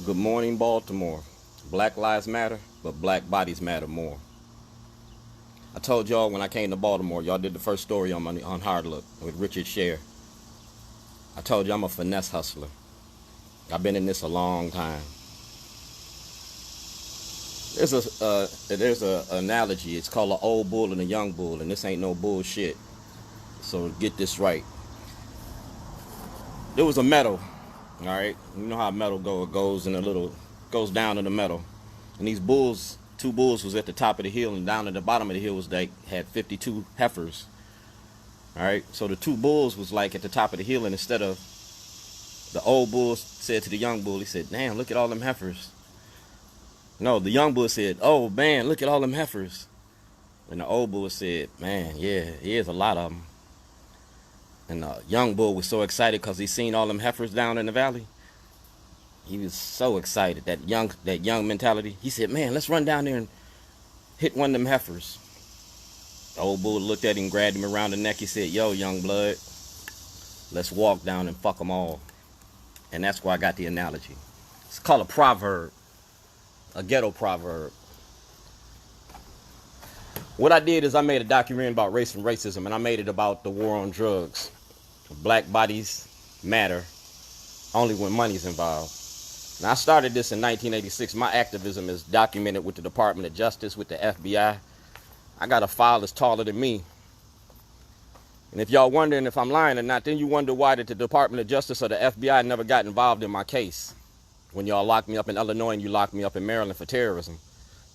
Good morning, Baltimore. Black lives matter, but black bodies matter more. I told y'all when I came to Baltimore, y'all did the first story on Hard Look with Richard Sher. I told you I'm a finesse hustler. I've been in this a long time. There's a analogy. It's called an old bull and a young bull, and this ain't no bullshit. So get this right. There was a meadow, all right. You know how a meadow goes down in the meadow, and these bulls, two bulls, was at the top of the hill, and down at the bottom of the hill was had 52 heifers. All right. So the two bulls was like at the top of the hill, and instead of the old bull said to the young bull, he said, "Damn, look at all them heifers." No, the young bull said, "Oh man, look at all them heifers." And the old bull said, "Man, yeah, here's a lot of them." And the young bull was so excited because he seen all them heifers down in the valley. He was so excited, that young mentality. He said, "Man, let's run down there and hit one of them heifers." The old bull looked at him, grabbed him around the neck. He said, "Yo, young blood, let's walk down and fuck them all." And that's where I got the analogy. It's called a proverb, a ghetto proverb. What I did is I made a documentary about race and racism, and I made it about the war on drugs. Black bodies matter only when money's involved. Now, I started this in 1986. My activism is documented with the Department of Justice, with the FBI. I got a file that's taller than me. And if y'all wondering if I'm lying or not, then you wonder why did the Department of Justice or the FBI never got involved in my case. When y'all locked me up in Illinois and you locked me up in Maryland for terrorism,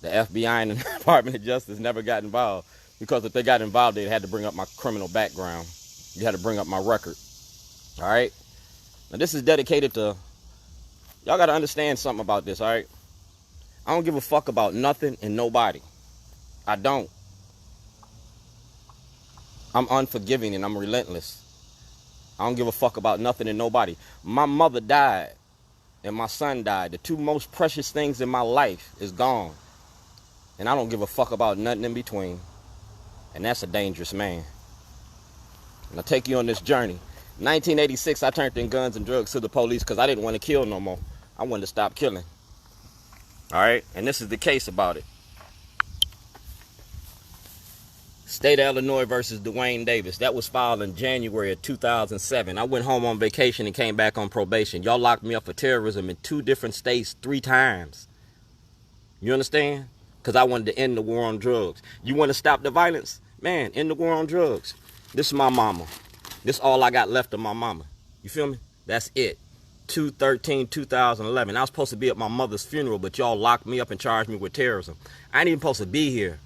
the FBI and the Department of Justice never got involved, because if they got involved, they had to bring up my criminal background. You had to bring up my record. All right? Now, this is dedicated to, y'all got to understand something about this, all right? I don't give a fuck about nothing and nobody. I don't. I'm unforgiving and I'm relentless. I don't give a fuck about nothing and nobody. My mother died and my son died. The two most precious things in my life is gone. And I don't give a fuck about nothing in between. And that's a dangerous man. And I'll take you on this journey. 1986, I turned in guns and drugs to the police because I didn't want to kill no more. I wanted to stop killing. All right? And this is the case about it. State of Illinois versus Dwayne Davis. That was filed in January of 2007. I went home on vacation and came back on probation. Y'all locked me up for terrorism in 2 different states 3 times. You understand? Because I wanted to end the war on drugs. You want to stop the violence? Man, end the war on drugs. This is my mama. This is all I got left of my mama. You feel me? That's it. 2/13/2011. I was supposed to be at my mother's funeral, but y'all locked me up and charged me with terrorism. I ain't even supposed to be here.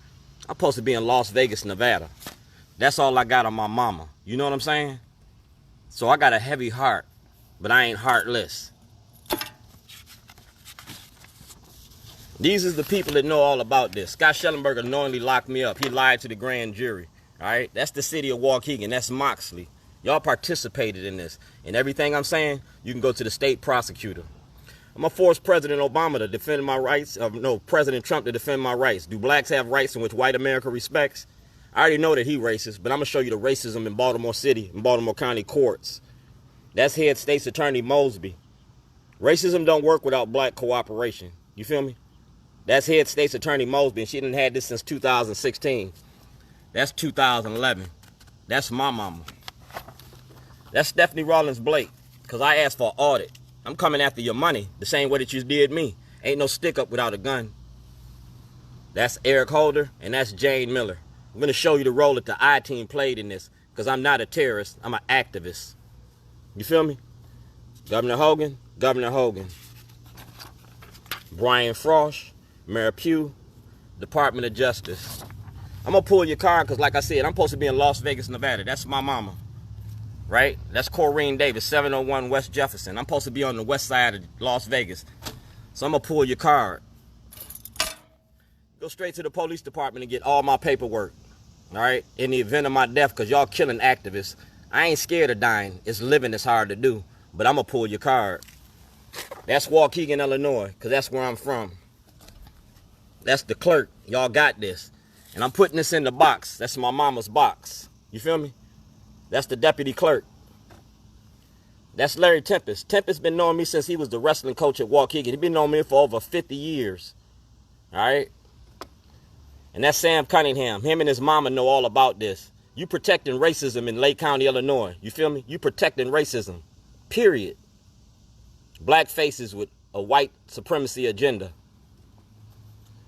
I'm supposed to be in Las Vegas, Nevada. That's all I got on my mama. You know what I'm saying? So I got a heavy heart, but I ain't heartless. These is the people that know all about this. Scott Shellenberger knowingly locked me up. He lied to the grand jury. All right? That's the city of Waukegan. That's Moxley. Y'all participated in this. And everything I'm saying, you can go to the state prosecutor. I'm going to force President Obama to defend my rights. President Trump to defend my rights. Do blacks have rights in which white America respects? I already know that he racist, but I'm going to show you the racism in Baltimore City, in Baltimore County courts. That's head States Attorney Mosby. Racism don't work without black cooperation. You feel me? That's head States Attorney Mosby, and she done had this since 2016. That's 2011. That's my mama. That's Stephanie Rawlins Blake, because I asked for an audit. I'm coming after your money the same way that you did me. Ain't no stick up without a gun. That's Eric Holder, and that's Jane Miller. I'm going to show you the role that the I-team played in this, because I'm not a terrorist. I'm an activist. You feel me? Governor Hogan, Brian Frosh, Mayor Pugh, Department of Justice. I'm going to pull your card because, like I said, I'm supposed to be in Las Vegas, Nevada. That's my mama. Right? That's Corrine Davis, 701 West Jefferson. I'm supposed to be on the west side of Las Vegas. So I'm going to pull your card. Go straight to the police department and get all my paperwork. All right? In the event of my death, because y'all killing activists. I ain't scared of dying. It's living that's hard to do. But I'm going to pull your card. That's Waukegan, Illinois, because that's where I'm from. That's the clerk. Y'all got this. And I'm putting this in the box. That's my mama's box. You feel me? That's the deputy clerk. That's Larry Tempest. Tempest been knowing me since he was the wrestling coach at Waukegan. He been knowing me for over 50 years. All right? And that's Sam Cunningham. Him and his mama know all about this. You protecting racism in Lake County, Illinois. You feel me? You protecting racism. Period. Black faces with a white supremacy agenda.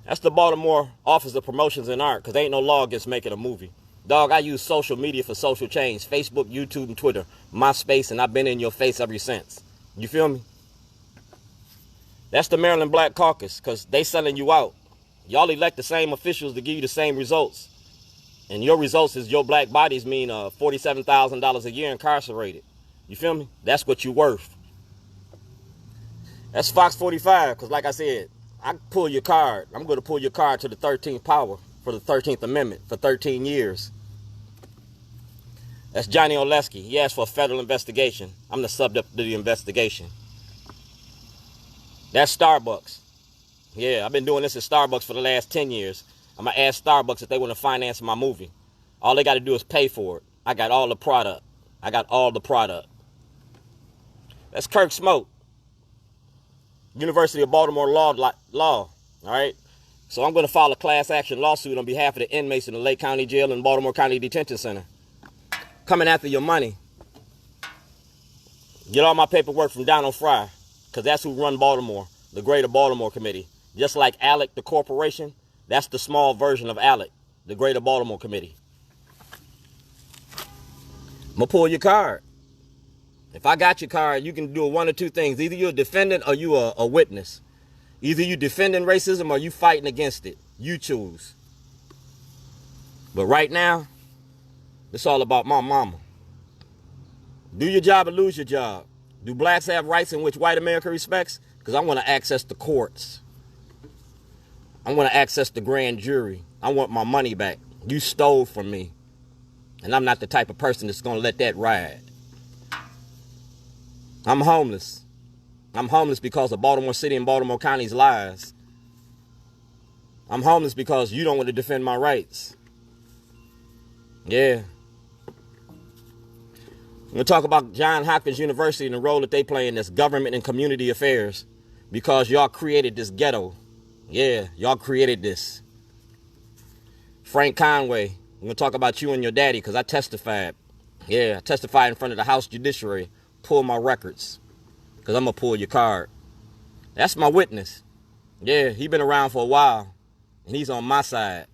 That's the Baltimore Office of Promotions and Art, because ain't no law against making a movie. Dog, I use social media for social change. Facebook, YouTube, and Twitter. MySpace, and I've been in your face ever since. You feel me? That's the Maryland Black Caucus, because they selling you out. Y'all elect the same officials to give you the same results. And your results is your black bodies mean $47,000 a year incarcerated. You feel me? That's what you worth. That's Fox 45, because like I said, I pull your card. I'm going to pull your card to the 13th power for the 13th Amendment for 13 years. That's Johnny Oleski. He asked for a federal investigation. I'm the subject of the investigation. That's Starbucks. Yeah, I've been doing this at Starbucks for the last 10 years. I'm going to ask Starbucks if they want to finance my movie. All they got to do is pay for it. I got all the product. I got all the product. That's Kirk Smoke. University of Baltimore Law. All right? So I'm going to file a class action lawsuit on behalf of the inmates in the Lake County Jail and Baltimore County Detention Center. Coming after your money. Get all my paperwork from Donald Fry, because that's who run Baltimore, the Greater Baltimore Committee. Just like ALEC, the corporation, that's the small version of ALEC, the Greater Baltimore Committee. I'm going to pull your card. If I got your card, you can do one or two things. Either you're a defendant or you are a witness. Either you defending racism or you fighting against it. You choose. But right now, it's all about my mama. Do your job or lose your job. Do blacks have rights in which white America respects? Because I want to access the courts. I want to access the grand jury. I want my money back. You stole from me. And I'm not the type of person that's going to let that ride. I'm homeless. I'm homeless because of Baltimore City and Baltimore County's lies. I'm homeless because you don't want to defend my rights. Yeah. I'm going to talk about Johns Hopkins University and the role that they play in this government and community affairs, because y'all created this ghetto. Yeah, y'all created this. Frank Conway, I'm going to talk about you and your daddy, because I testified. Yeah, I testified in front of the House Judiciary. Pull my records, because I'm going to pull your card. That's my witness. Yeah, he been around for a while, and he's on my side.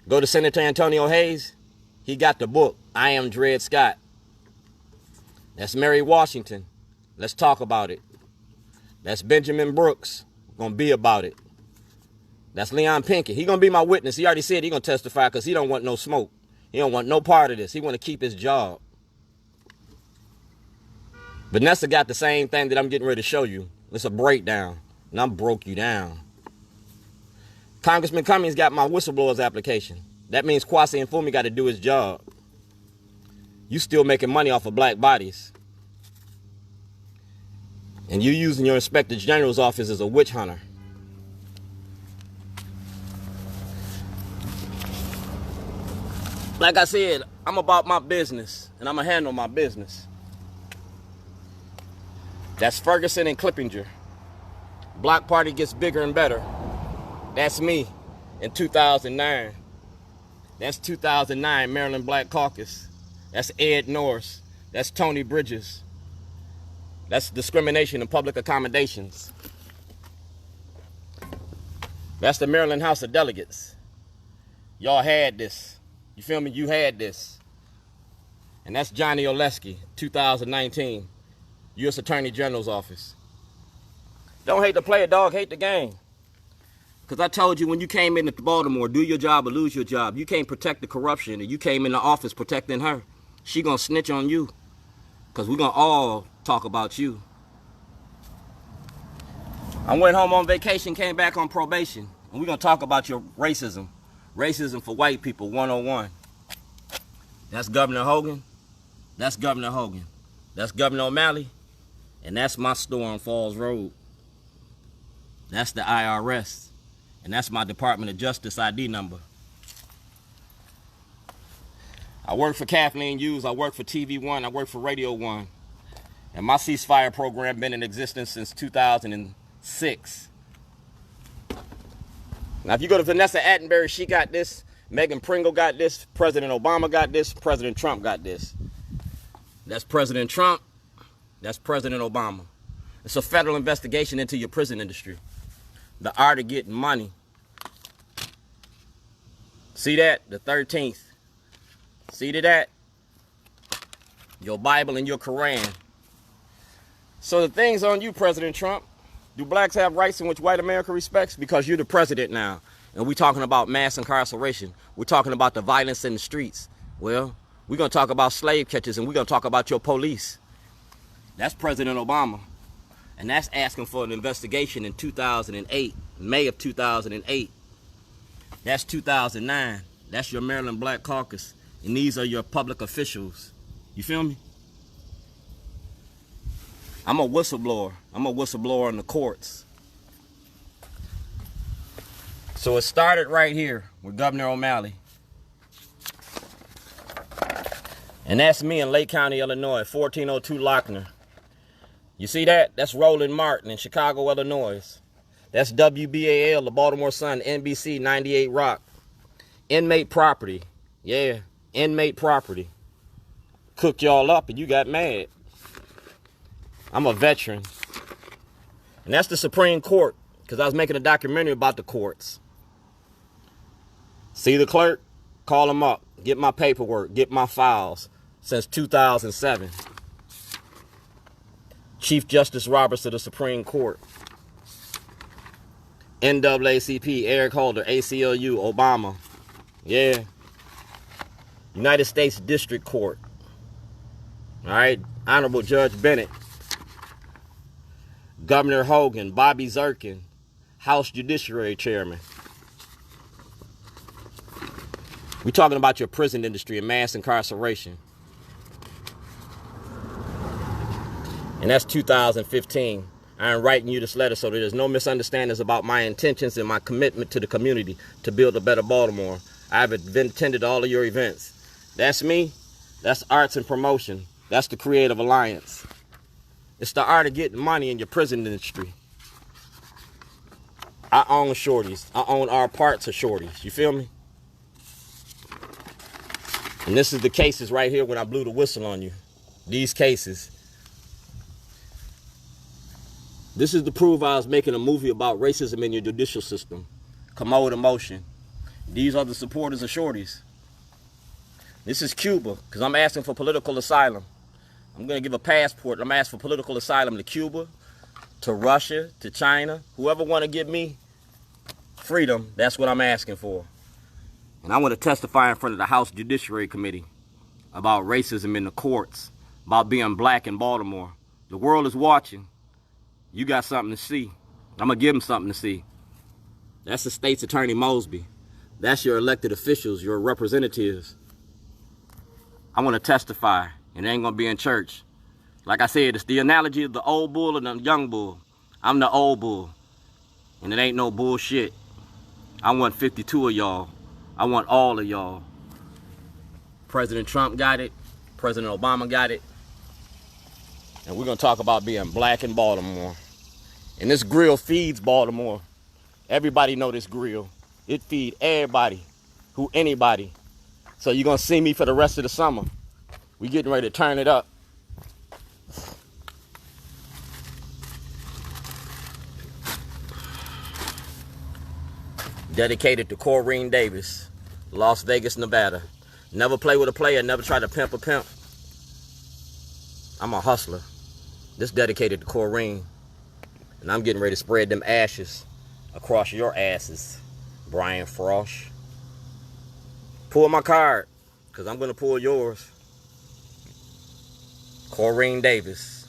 Go to Senator Antonio Hayes. He got the book, I Am Dred Scott. That's Mary Washington. Let's talk about it. That's Benjamin Brooks. We're going to be about it. That's Leon Pinkett. He going to be my witness. He already said he going to testify because he don't want no smoke. He don't want no part of this. He want to keep his job. Vanessa got the same thing that I'm getting ready to show you. It's a breakdown. And I'm broke you down. Congressman Cummings got my whistleblower's application. That means Kwasi Mfume got to do his job. You still making money off of black bodies. And you using your Inspector General's office as a witch hunter. Like I said, I'm about my business, and I'm going to handle my business. That's Ferguson and Clippinger. Block Party gets bigger and better. That's me in 2009. That's 2009 Maryland Black Caucus. That's Ed Norris. That's Tony Bridges. That's discrimination and public accommodations. That's the Maryland House of Delegates. Y'all had this. You feel me? You had this. And that's Johnny Oleski, 2019, U.S. Attorney General's office. Don't hate the player, dog. Hate the game. Because I told you when you came into Baltimore, do your job or lose your job. You can't protect the corruption, and you came in the office protecting her. She gonna snitch on you. Because we're gonna all talk about you. I went home on vacation, came back on probation. And we're gonna talk about your racism. Racism for white people, 101. That's Governor Hogan. That's Governor Hogan. That's Governor O'Malley. And that's my store on Falls Road. That's the IRS. And that's my Department of Justice ID number. I work for Kathleen Hughes. I work for TV One. I work for Radio One. And my ceasefire program been in existence since 2006. Now, if you go to Vanessa Attenberry, she got this. Megan Pringle got this. President Obama got this. President Trump got this. That's President Trump. That's President Obama. It's a federal investigation into your prison industry. The art of getting money. See that? The 13th. See to that? Your Bible and your Quran. So the thing's on you, President Trump. Do blacks have rights in which white America respects? Because you're the president now. And we're talking about mass incarceration. We're talking about the violence in the streets. Well, we're going to talk about slave catchers, and we're going to talk about your police. That's President Obama. And that's asking for an investigation in 2008, May of 2008. That's 2009. That's your Maryland Black Caucus. And these are your public officials. You feel me? I'm a whistleblower. I'm a whistleblower in the courts. So it started right here with Governor O'Malley. And that's me in Lake County, Illinois, 1402 Lochner. You see that? That's Roland Martin in Chicago, Illinois. That's WBAL, the Baltimore Sun, NBC 98 Rock. Inmate property. Yeah, inmate property. Cooked y'all up and you got mad. I'm a veteran. And that's the Supreme Court, because I was making a documentary about the courts. See the clerk? Call him up. Get my paperwork. Get my files. Since 2007. Chief Justice Roberts of the Supreme Court. NAACP, Eric Holder, ACLU, Obama. Yeah. United States District Court. All right. Honorable Judge Bennett. Governor Hogan, Bobby Zirkin, House Judiciary Chairman. We're talking about your prison industry and mass incarceration. And that's 2015. I'm writing you this letter so that there's no misunderstandings about my intentions and my commitment to the community to build a better Baltimore. I've attended all of your events. That's me. That's arts and promotion. That's the Creative Alliance. It's the art of getting money in your prison industry. I own shorties. I own our parts of shorties. You feel me? And this is the cases right here when I blew the whistle on you. These cases. This is to prove I was making a movie about racism in your judicial system. Commode emotion. These are the supporters of shorties. This is Cuba, because I'm asking for political asylum. I'm going to give a passport. I'm asking for political asylum to Cuba, to Russia, to China. Whoever want to give me freedom, that's what I'm asking for. And I want to testify in front of the House Judiciary Committee about racism in the courts, about being black in Baltimore. The world is watching. You got something to see. I'm going to give them something to see. That's the State's Attorney Mosby. That's your elected officials, your representatives. I want to testify, and it ain't going to be in church. Like I said, it's the analogy of the old bull and the young bull. I'm the old bull, and it ain't no bullshit. I want 52 of y'all. I want all of y'all. President Trump got it. President Obama got it. And we're going to talk about being black in Baltimore. And this grill feeds Baltimore. Everybody know this grill. It feed everybody, anybody. So you're going to see me for the rest of the summer. We getting ready to turn it up. Dedicated to Corrine Davis, Las Vegas, Nevada. Never play with a player, never try to pimp a pimp. I'm a hustler. This dedicated to Corrine. And I'm getting ready to spread them ashes across your asses, Brian Frosh. Pull my card, because I'm going to pull yours. Corrine Davis.